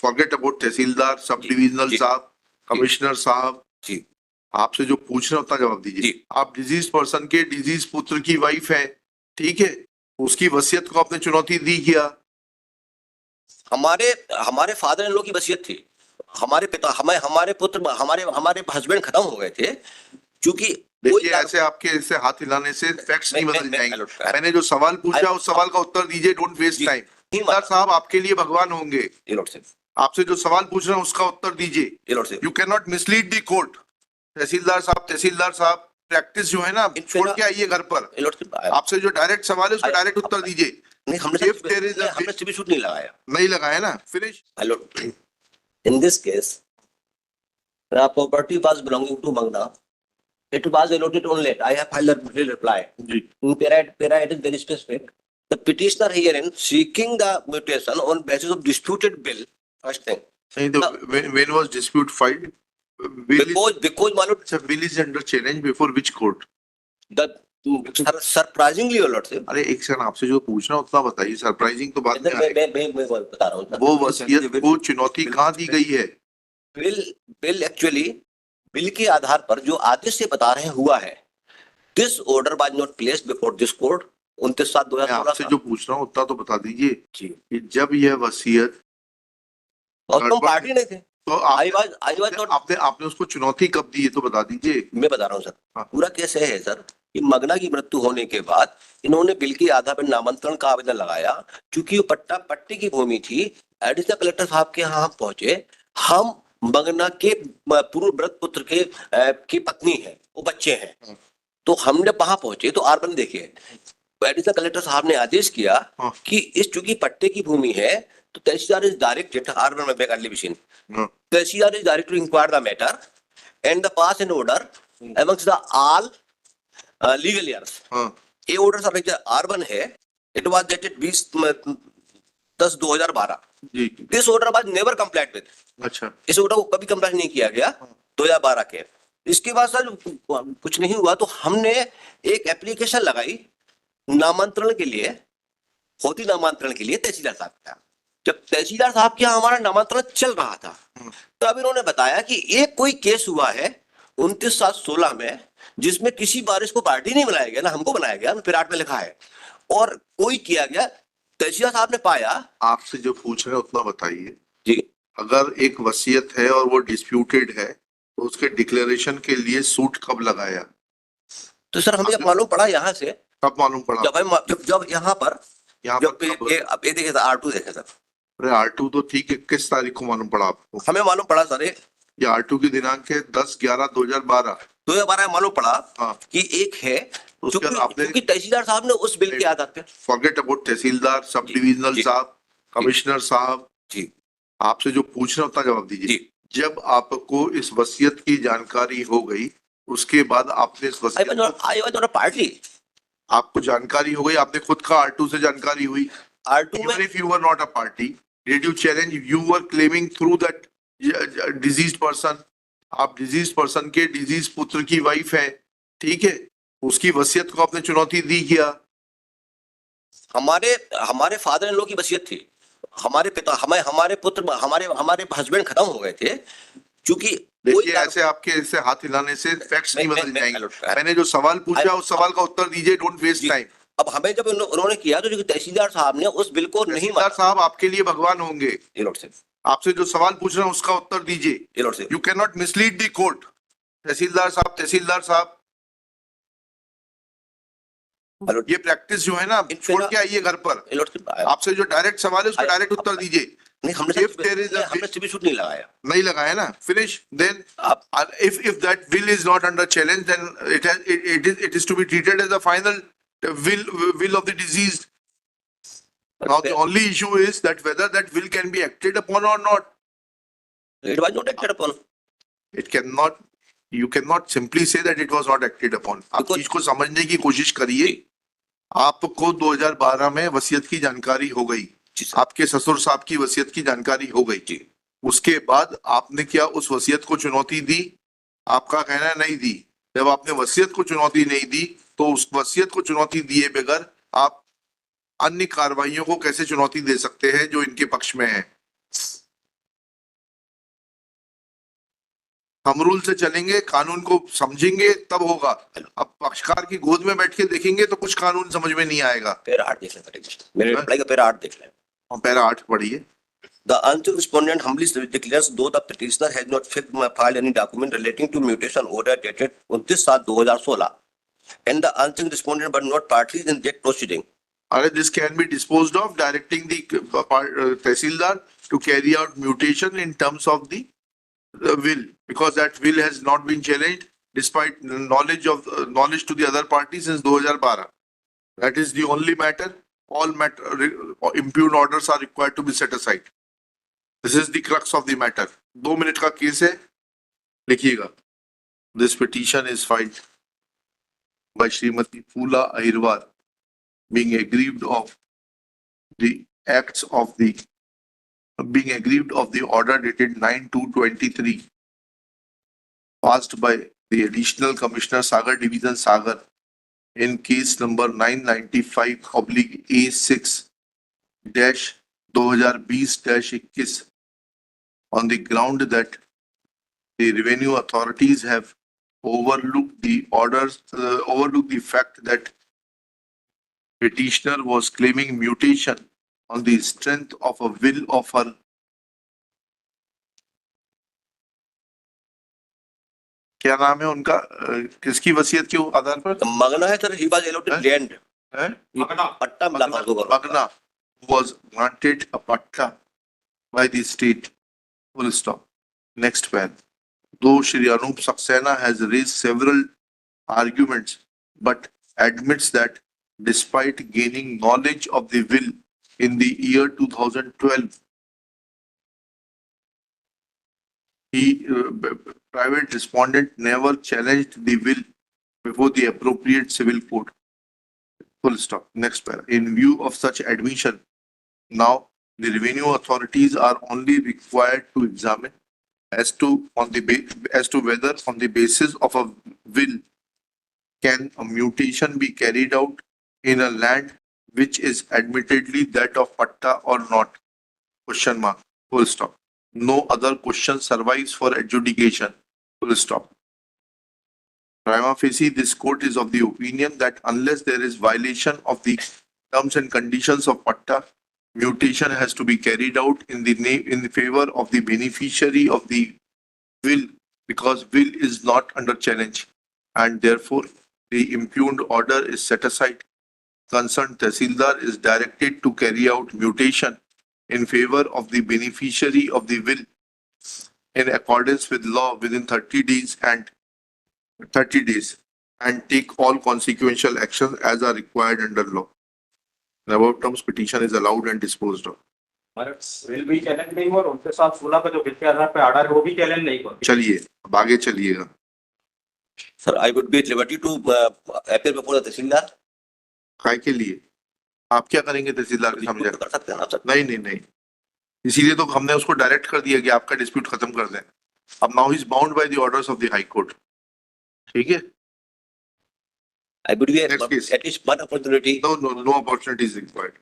Forget about tehsildar, sub divisional साहब, commissioner साहब जी आपसे जो पूछ रहे हैं उतना जवाब दीजिए। जी। आप डिजीज पर्सन के डिजीज पुत्र की वाइफ है, ठीक है, उसकी वसीयत को आपने चुनौती दी क्या? हमारे हमारे फादर इन लॉ की वसीयत थी, हमारे पिता हमारे पुत्र हमारे हमारे हस्बैंड खत्म हो गए थे, क्योंकि देखिए ऐसे आपके ऐसे हाथ हिलाने से फैक्ट्स नहीं बदल जाएंगे। मैंने जो सवाल पूछा उस सवाल का उत्तर दीजिए, डोंट वेस्ट टाइम। तहसीलदार साहब आपके लिए भगवान होंगे, आपसे जो सवाल पूछ रहे हैं उसका उत्तर दीजिए। You can not mislead the court. Tehsildar साहब प्रैक्टिस जो है ना छोड़ के आइए घर पर। आपसे जो डायरेक्ट सवाल है उसका डायरेक्ट उत्तर दीजिए। नहीं, हमने सिविल सूट नहीं लगाया। नहीं लगाया ना, finish. In this case, the property was belonging to Magna. It was allotted on late. I have filed a reply. In para it is very specific. The petitioner herein seeking the mutation on basis of disputed bill. First thing. When was dispute filed? Because my lord, bill is under challenge before which court? The surprisingly alert से। अरे एक second, आपसे जो पूछना उतना बताइए, surprising तो बात मैं बता रहा हूँ। वो वसीयत को चुनौती कहाँ दी गई है? बिल एक्चुअली बिल के आधार पर जो आदेश से बता रहे हुआ है, this order was not placed before this court 29/7/2016। आपसे जो पूछ रहा हूँ उतना तो बता दीजिए कि जब यह वसीयत और तुम पार्टी नहीं थे तो आपने उसको चुनौती कब दी है तो बता दीजिए। मैं बता रहा हूँ सर, पूरा केस है सर कि मगना की मृत्यु होने के बाद इन्होंने बिल के आधार पर नामांतरण का आवेदन लगाया, क्योंकि वो पट्टी की भूमि थी। एडिशनल कलेक्टर साहब के यहाँ हम पहुंचे, हम मगना के पूर्व व्रत पुत्र की पत्नी है, वो बच्चे हैं, तो हम जब वहां पहुंचे तो आर1 देखिए, एडिशनल कलेक्टर साहब ने आदेश किया कि इस चूंकि पट्टे की भूमि है तो तहसीलदार इज डायरेक्टेड आर1 में बेकारली मशीन tehsildar is direct to inquire the matter and the pass an order amongst the all legal heirs. ये ऑर्डर सब R1 है, it was dated 20/10/2012। This order was never complied with. अच्छा, इस ऑर्डर को कभी कंप्लाइड नहीं किया गया 2012 के। इसके बाद सर कुछ नहीं हुआ तो हमने एक एप्लीकेशन लगाई नामांतरण के लिए, होती नामांतरण के लिए तहसीलदार साहब का। जब तहसीलदार साहब के यहाँ हमारा नामांतरण चल रहा था तब इन्होंने बताया कि एक कोई केस हुआ है 29/7/16 में जिसमें किसी बारिश को पार्टी नहीं बनाया गया ना, हमको बनाया गया, विराट में लिखा है, और कोई किया गया। तहसीलदार साहब ने पाया। आपसे जो पूछ रहे हैं उतना बताइए जी। अगर एक वसीयत है और वो डिस्प्यूटेड है तो उसके डिक्लेरेशन के लिए सूट कब लगाया? तो सर हमें मालूम पड़ा यहाँ से। कब मालूम पड़ा? जब यहाँ पर ये देखे सर R2 देखे सर। अरे R2 तो ठीक है, किस तारीख को मालूम पड़ा आपको? हमें मालूम पड़ा सर ये R2 की दिनांक है 10/11/2012 मालूम पड़ा कि एक है क्योंकि तहसीलदार साहब ने उस बिल के आधार पे। Forget about tehsildar, sub divisional साहब, कमिश्नर साहब जी, आपसे जो पूछ रहे हैं उतना जवाब दीजिए। जब आपको इस वसीयत की जानकारी हो गई उसके बाद आपने इस वसीयत पार्टी आपको जानकारी हो गई, आपने खुद का R2 से जानकारी हुई। R2 में if you were not a party, did you challenge? You were claiming through that diseased person. आप डिजीज पर्सन के डिजीज पुत्र की वाइफ है, ठीक है, उसकी वसीयत को आपने चुनौती दी क्या? हमारे फादर इन लॉ की वसीयत थी, हमारे पिता हमारे पुत्र हमारे हस्बैंड खत्म हो गए थे, क्योंकि देखिए ऐसे आपके ऐसे हाथ हिलाने से फैक्ट्स नहीं बदल जाएंगे। मैंने जो सवाल पूछा उस सवाल का उत्तर दीजिए, डोंट वेस्ट टाइम। अब हमें जब उन्होंने किया तो तहसीलदार साहब ने उस बिल को नहीं माना। साहब आपके लिए भगवान होंगे, आपसे जो सवाल पूछ रहे हैं उसका उत्तर दीजिए। You can not mislead the court. Tehsildar साहब ये प्रैक्टिस जो है ना छोड़ के आइए घर पर। आपसे जो डायरेक्ट सवाल है उसका डायरेक्ट उत्तर दीजिए। नहीं, हमने सिविल सूट नहीं लगाया। नहीं लगाया ना, finish. Then if that will is not under challenge then it is to be treated as the final will of the deceased. Now the only issue is that whether that will can be acted upon or not. It was not acted upon. It cannot. You cannot simply say that it was not acted upon. आप चीज को समझने की कोशिश करिए। आपको 2012 में वसीयत की जानकारी हो गई, आपके ससुर साहब की वसीयत की जानकारी हो गई, उसके बाद आपने क्या उस वसीयत को चुनौती दी? आपका कहना नहीं दी। जब आपने वसीयत को चुनौती नहीं दी तो उस वसीयत को चुनौती दिए बगैर आप अन्य कार्रवाइयों को कैसे चुनौती दे सकते हैं जो इनके पक्ष में है? हम रूल से चलेंगे, कानून को समझेंगे तब होगा। अब पक्षकार की गोद में बैठ के देखेंगे तो कुछ कानून समझ में नहीं आएगा। पैरा 8 देख लें सर, मेरे रिप्लाई का पैरा 8 देख लें। और पैरा 8 पढ़िए। The answer respondent humbly declares though the petitioner has not filed any document relating to mutation order dated 29/7/2016 and the answering respondent but not parties in that proceeding. This can be disposed of directing the Tehsildar to carry out mutation in terms of the will, because that will has not been challenged despite knowledge to the other party since 2012. That is the only matter. All impugned orders are required to be set aside. This is the crux of the matter. 2 minute का case है, लिखिएगा. This petition is filed by Srimati Phula Ahirwar, being aggrieved of the acts of the order dated 9/2/23 passed by the Additional Commissioner Sagar Division Sagar in case number 995/A6-2020-21 on the ground that the revenue authorities have overlooked the fact that petitioner was claiming mutation on the strength of a will of her क्या नाम है उनका, किसकी वसीयत के आधार पर? Magna है sir, he was allotted land. है? पट्टा मिला था उसको। Magna was granted a patta by the state. Full stop. Next one. Though Shri Anup Saxena has raised several arguments, but admits that despite gaining knowledge of the will in the year 2012, private respondent never challenged the will before the appropriate civil court. Full stop. Next paragraph. In view of such admission, now the revenue authorities are only required to examine as to whether on the basis of a will can a mutation be carried out in a land which is admittedly that of patta or not. Question mark. Full stop. No other question survives for adjudication. Full stop. Prima facie, this court is of the opinion that unless there is violation of the terms and conditions of patta, mutation has to be carried out in the favor of the beneficiary of the will, because will is not under challenge, and therefore the impugned order is set aside. Concerned Tehsildar is directed to carry out mutation in favor of the beneficiary of the will in accordance with law within 30 days and take all consequential actions as are required under law. In above terms, petition is allowed and disposed of. Will भी challenge नहीं हुआ और उनके साथ 16 का जो bill के आधार पे ऑर्डर है वो भी चैलेंज नहीं हुआ। चलिए अब आगे चलिएगा। Sir, I would be at liberty to appear before the Tehsildar. काय के लिए? आप क्या करेंगे तहसीलदार के सामने? कर सकते हैं ना सर? नहीं, इसीलिए तो हमने उसको डायरेक्ट कर दिया कि आपका डिस्प्यूट खत्म कर दें। अब now he is bound by the orders of the high court. ठीक है? I would be Next case. at least one opportunity. No opportunity is required.